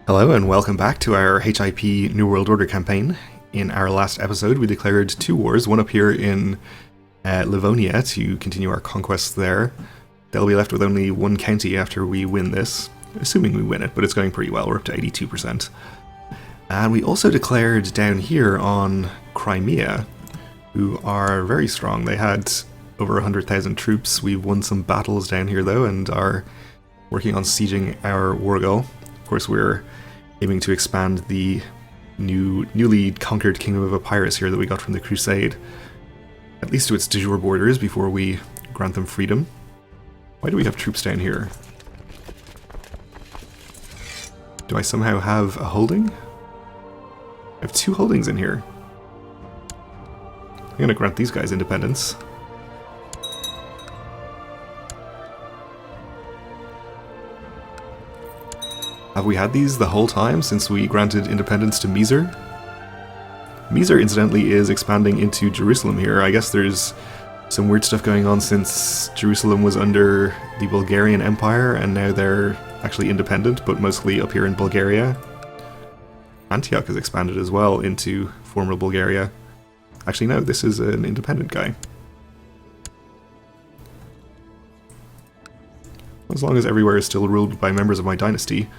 Hello and welcome back to our HIP New World Order campaign. In our last episode we declared two wars, one up here in Livonia to continue our conquests there. They'll be left with only one county after we win this, assuming we win it, but it's going pretty well, we're up to 82%. And we also declared down here on Crimea, who are very strong. They had over 100,000 troops. We've won some battles down here though and are working on sieging our Wargol. Of course we're aiming to expand the newly conquered Kingdom of Epirus here that we got from the Crusade, at least to its de jure borders before we grant them freedom. Why do we have troops down here? Do I somehow have a holding? I have two holdings in here. I'm gonna grant these guys independence. Have we had these the whole time since we granted independence to Mizer? Mizer, incidentally, is expanding into Jerusalem here. I guess there's some weird stuff going on since Jerusalem was under the Bulgarian Empire and now they're actually independent, but mostly up here in Bulgaria. Antioch has expanded as well into former Bulgaria. Actually, no, this is an independent guy. As long as everywhere is still ruled by members of my dynasty.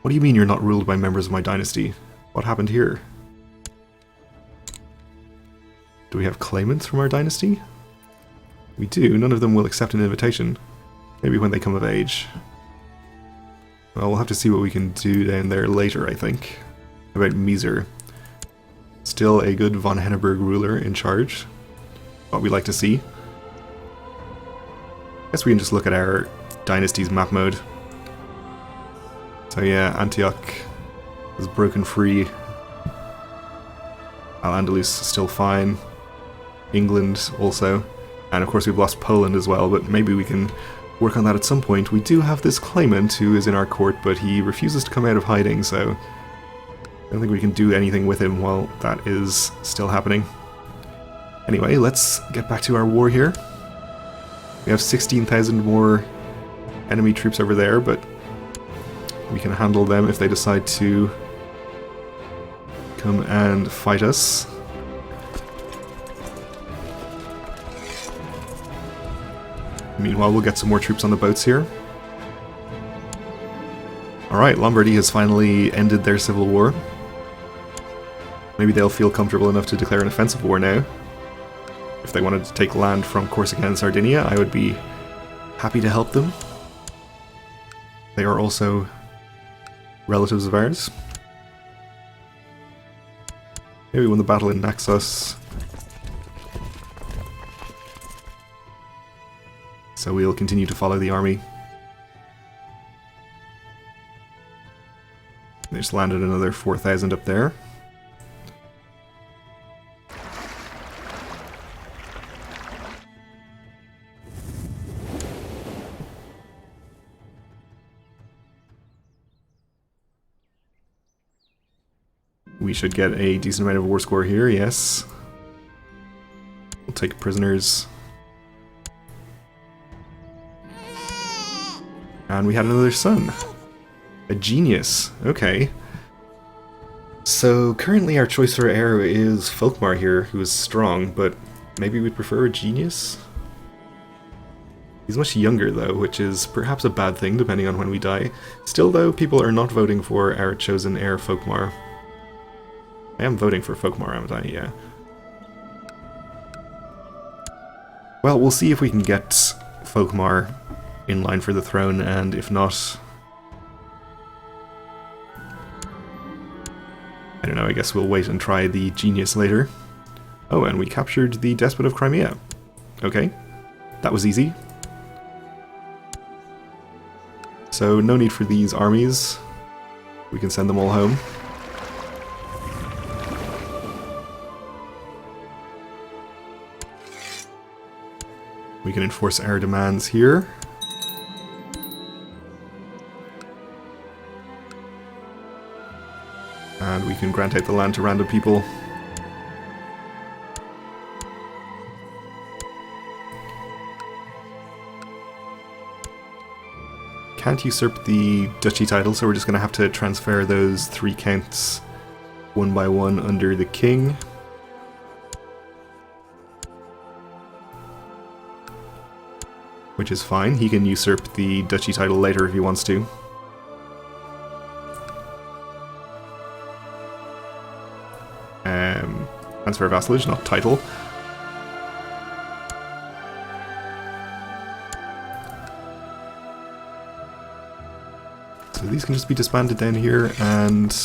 What do you mean you're not ruled by members of my dynasty? What happened here? Do we have claimants from our dynasty? We do. None of them will accept an invitation. Maybe when they come of age. Well, we'll have to see what we can do down there later, I think. About Mizer. Still a good von Henneberg ruler in charge. What we like to see. Guess we can just look at our dynasty's map mode. So yeah, Antioch is broken free. Al-Andalus is still fine. England also. And of course we've lost Poland as well, but maybe we can work on that at some point. We do have this claimant who is in our court, but he refuses to come out of hiding, so I don't think we can do anything with him while that is still happening. Anyway, let's get back to our war here. We have 16,000 more enemy troops over there, but we can handle them if they decide to come and fight us. Meanwhile, we'll get some more troops on the boats here. Alright, Lombardy has finally ended their civil war. Maybe they'll feel comfortable enough to declare an offensive war now. If they wanted to take land from Corsica and Sardinia, I would be happy to help them. They are also relatives of ours. Maybe we won the battle in Naxos. So we'll continue to follow the army. They just landed another 4,000 up there. We should get a decent amount of war score here, yes. We'll take prisoners. And we had another son. A genius. Okay. So currently our choice for heir is Folkmar here, who is strong, but maybe we'd prefer a genius? He's much younger though, which is perhaps a bad thing depending on when we die. Still though, people are not voting for our chosen heir, Folkmar. I am voting for Folkmar, haven't I? Yeah. Well, we'll see if we can get Folkmar in line for the throne, and if not, I don't know, I guess we'll wait and try the genius later. Oh, and we captured the Despot of Crimea. Okay, that was easy. So no need for these armies. We can send them all home. We can enforce our demands here. And we can grant out the land to random people. can't usurp the duchy title, so we're just going to have to transfer those 3 counts one by one under the king. Which is fine. He can usurp the duchy title later if he wants to. Transfer vassalage, not title. So these can just be disbanded down here, and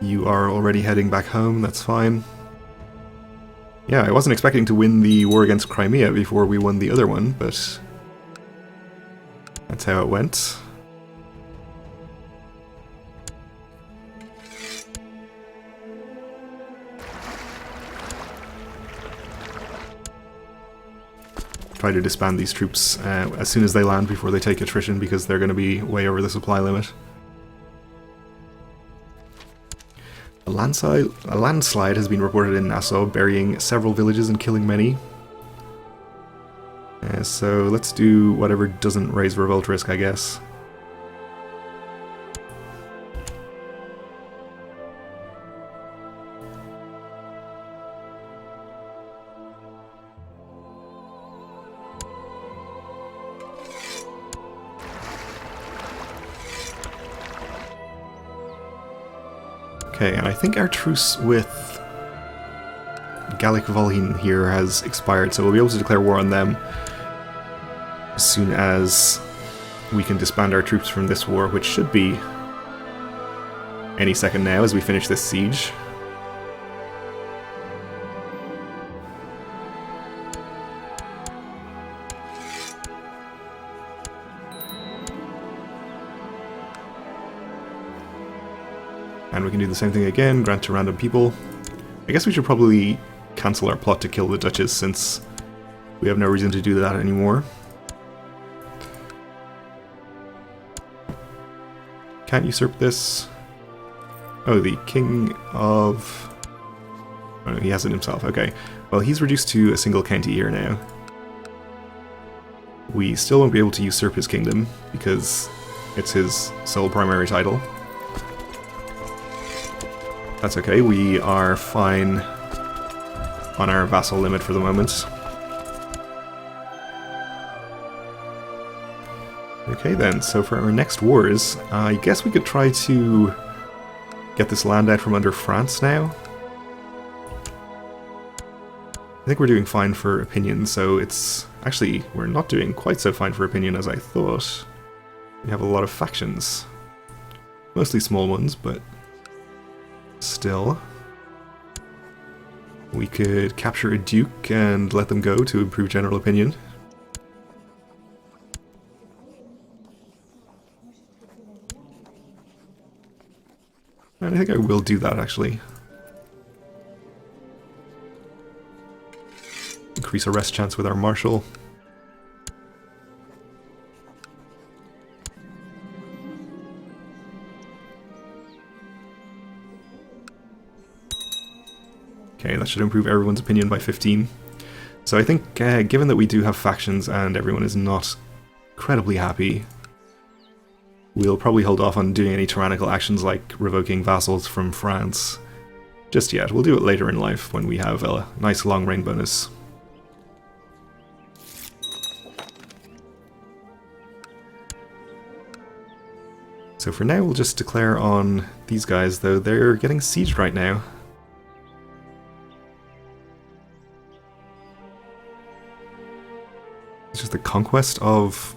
you are already heading back home, that's fine. Yeah, I wasn't expecting to win the war against Crimea before we won the other one, but that's how it went. Try to disband these troops as soon as they land before they take attrition, because they're going to be way over the supply limit. A landslide has been reported in Nassau, burying several villages and killing many. So let's do whatever doesn't raise revolt risk, I guess. Okay, and I think our truce with Gallic Volhynian here has expired, so we'll be able to declare war on them as soon as we can disband our troops from this war, which should be any second now as we finish this siege. And we can do the same thing again, grant to random people. I guess we should probably cancel our plot to kill the Duchess, since we have no reason to do that anymore. Can't usurp this. Oh, the King of... Oh, no, he has it himself, okay. Well, he's reduced to a single county here now. We still won't be able to usurp his kingdom, because it's his sole primary title. That's okay, we are fine on our vassal limit for the moment. Okay then, so for our next wars, I guess we could try to get this land out from under France now. I think we're doing fine for opinion, so it's... Actually, we're not doing quite so fine for opinion as I thought. We have a lot of factions. Mostly small ones, but... still. We could capture a duke and let them go to improve general opinion. And I think I will do that, actually. Increase arrest chance with our marshal. Okay, that should improve everyone's opinion by 15. So I think, given that we do have factions and everyone is not incredibly happy, we'll probably hold off on doing any tyrannical actions like revoking vassals from France just yet. We'll do it later in life when we have a nice long reign bonus. So for now we'll just declare on these guys, though they're getting sieged right now. It's just the conquest of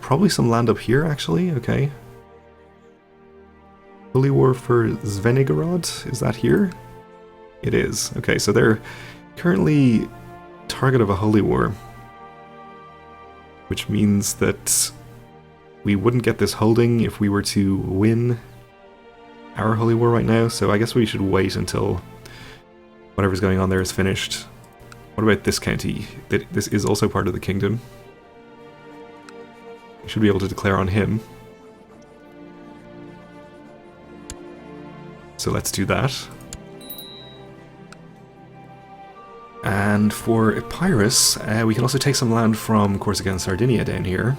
probably some land up here, actually. Okay. Holy War for Zvenigorod, is that here? It is. Okay, so they're currently target of a holy war, which means that we wouldn't get this holding if we were to win our holy war right now, so I guess we should wait until whatever's going on there is finished. What about this county? This is also part of the kingdom. We should be able to declare on him. So let's do that. And for Epirus, we can also take some land from Corsica and Sardinia down here.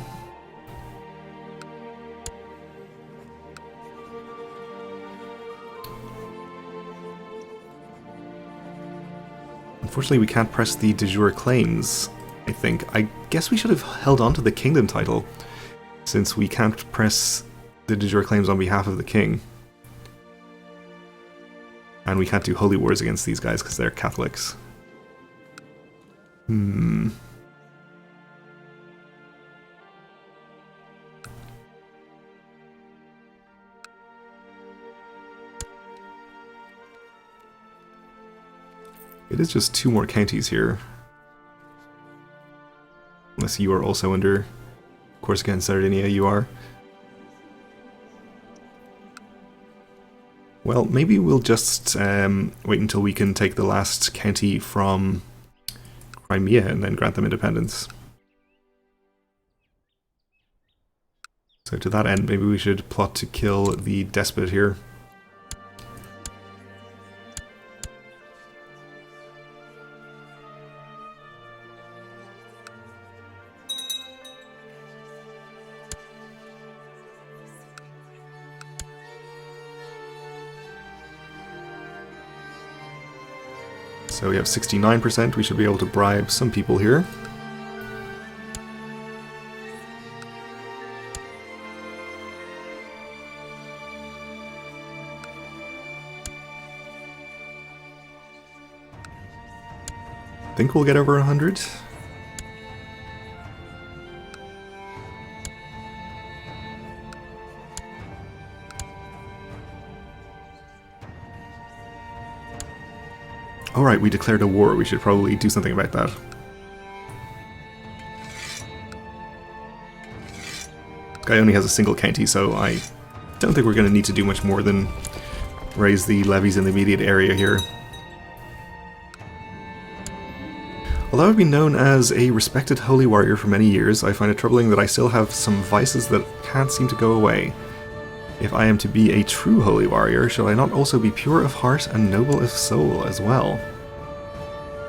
Unfortunately, we can't press the de jure claims, I think. I guess we should have held on to the kingdom title, since we can't press the de jure claims on behalf of the king. And we can't do holy wars against these guys because they're Catholics. It is just 2 more counties here. Unless you are also under Corsica and Sardinia, you are. Well, maybe we'll just wait until we can take the last county from Crimea and then grant them independence. So to that end, maybe we should plot to kill the despot here. So we have 69%, we should be able to bribe some people here. I think we'll get over 100. Alright, we declared a war. We should probably do something about that. This guy only has a single county, so I don't think we're going to need to do much more than raise the levies in the immediate area here. Although I've been known as a respected holy warrior for many years, I find it troubling that I still have some vices that can't seem to go away. If I am to be a true holy warrior, shall I not also be pure of heart and noble of soul as well?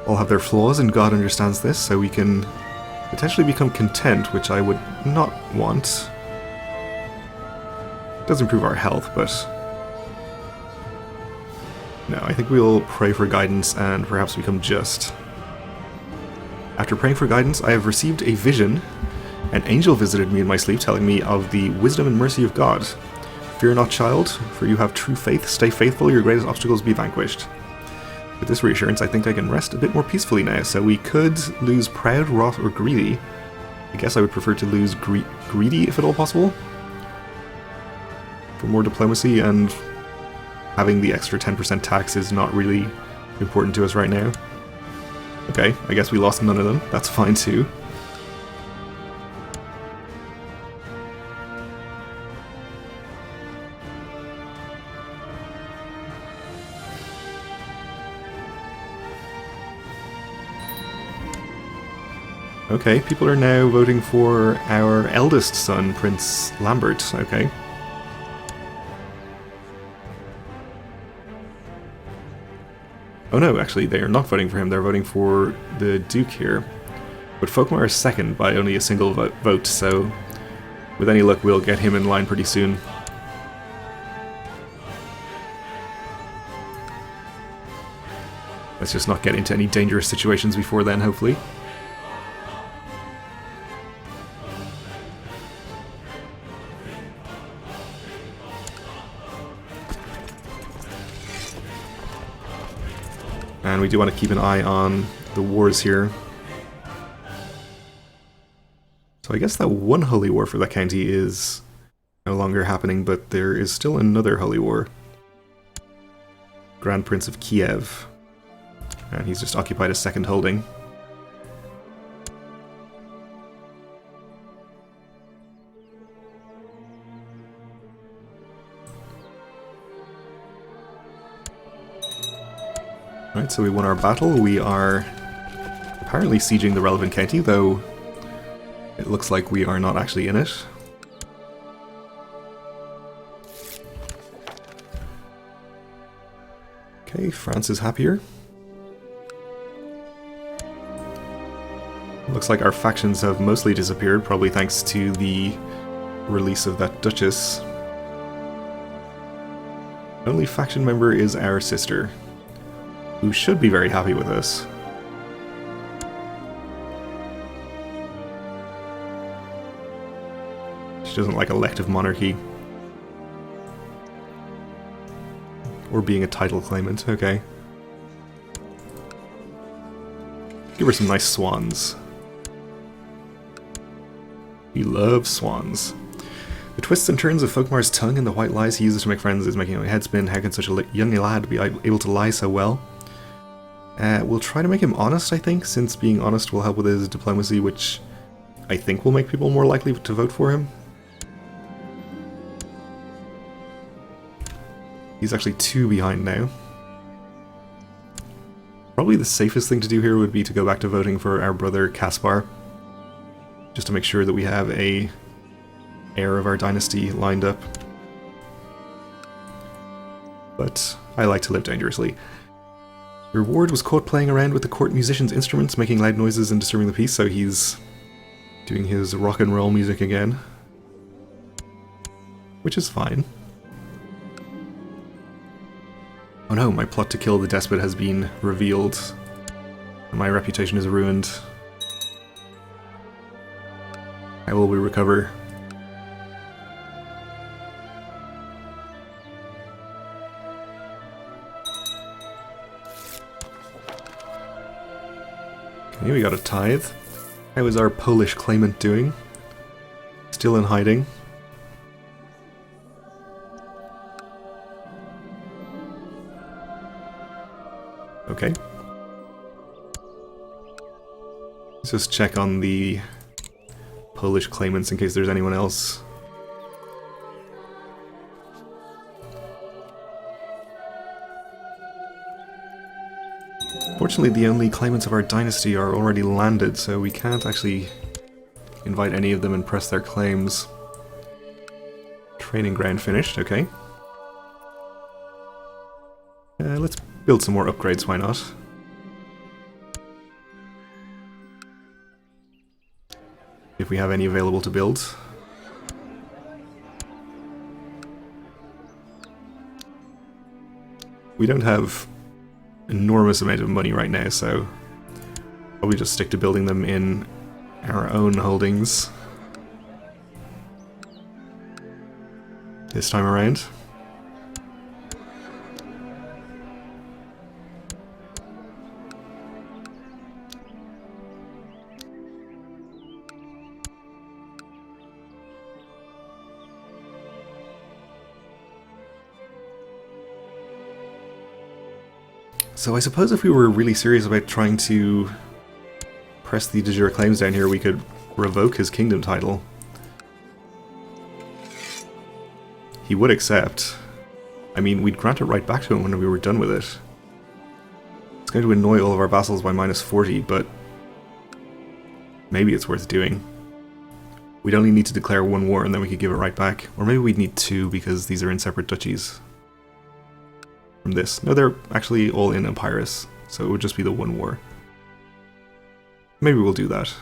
All have their flaws, and God understands this, so we can potentially become content, which I would not want. It does improve our health, but no, I think we'll pray for guidance and perhaps become just. After praying for guidance, I have received a vision. An angel visited me in my sleep, telling me of the wisdom and mercy of God. Fear not, child, for you have true faith. Stay faithful, your greatest obstacles be vanquished. With this reassurance, I think I can rest a bit more peacefully now, so we could lose proud, wrath, or greedy. I guess I would prefer to lose greedy, if at all possible, for more diplomacy, and having the extra 10% tax is not really important to us right now. Okay, I guess we lost none of them. That's fine too. Okay, people are now voting for our eldest son, Prince Lambert. Okay. Oh no, actually, they are not voting for him. They're voting for the Duke here. But Folkmar is second by only a single vote, so with any luck, we'll get him in line pretty soon. Let's just not get into any dangerous situations before then, hopefully. And we do want to keep an eye on the wars here. So I guess that one holy war for that county is no longer happening, but there is still another holy war. Grand Prince of Kiev. And he's just occupied a second holding. Right, so we won our battle. We are apparently sieging the relevant county, though it looks like we are not actually in it. Okay, France is happier. Looks like our factions have mostly disappeared, probably thanks to the release of that Duchess. Only faction member is our sister, who should be very happy with us. She doesn't like elective monarchy. Or being a title claimant, okay. Give her some nice swans. We love swans. The twists and turns of Folkmar's tongue and the white lies he uses to make friends is making my head spin. How can such a young lad be able to lie so well? We'll try to make him honest, I think, since being honest will help with his diplomacy, which I think will make people more likely to vote for him. He's actually 2 behind now. Probably the safest thing to do here would be to go back to voting for our brother Caspar, just to make sure that we have a heir of our dynasty lined up. But I like to live dangerously. Your ward was caught playing around with the court musician's instruments, making loud noises and disturbing the peace, so he's doing his rock and roll music again. Which is fine. Oh no, my plot to kill the despot has been revealed. My reputation is ruined. How will we recover? Okay, we got a tithe. How is our Polish claimant doing? Still in hiding. Okay. Let's just check on the Polish claimants in case there's anyone else. Fortunately, the only claimants of our dynasty are already landed, so we can't actually invite any of them and press their claims. Training ground finished, okay. Let's build some more upgrades, why not? If we have any available to build. We don't have enormous amount of money right now, so probably just stick to building them in our own holdings this time around. So I suppose if we were really serious about trying to press the de jure claims down here, we could revoke his kingdom title. He would accept. I mean, we'd grant it right back to him when we were done with it. It's going to annoy all of our vassals by -40, but maybe it's worth doing. We'd only need to declare 1 war and then we could give it right back. Or maybe we'd need 2 because these are in separate duchies. From this. No, they're actually all in Epirus, so it would just be the 1 war. Maybe we'll do that.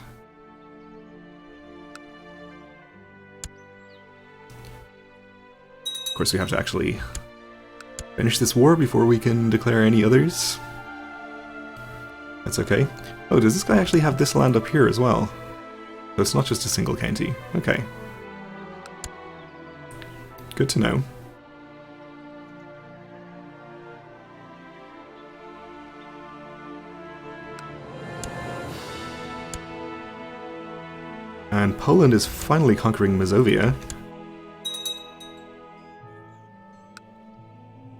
Of course, we have to actually finish this war before we can declare any others. That's okay. Oh, does this guy actually have this land up here as well? So it's not just a single county. Okay. Good to know. And Poland is finally conquering Mazovia.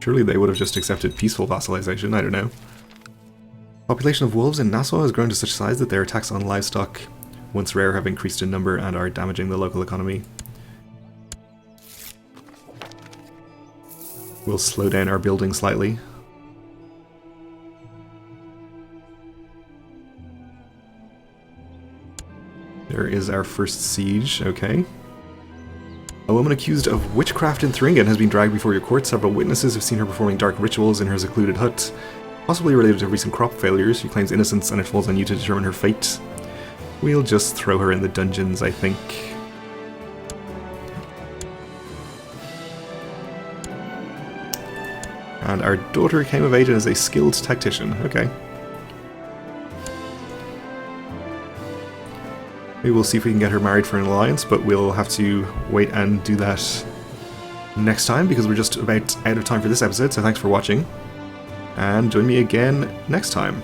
Surely they would have just accepted peaceful vassalization, I don't know. Population of wolves in Nassau has grown to such size that their attacks on livestock, once rare, have increased in number and are damaging the local economy. We'll slow down our building slightly. There is our first siege, okay. A woman accused of witchcraft in Thuringen has been dragged before your court. Several witnesses have seen her performing dark rituals in her secluded hut, possibly related to recent crop failures. She claims innocence and it falls on you to determine her fate. We'll just throw her in the dungeons, I think. And our daughter came of age and is a skilled tactician, okay. Maybe we'll see if we can get her married for an alliance, but we'll have to wait and do that next time because we're just about out of time for this episode, so thanks for watching. And join me again next time.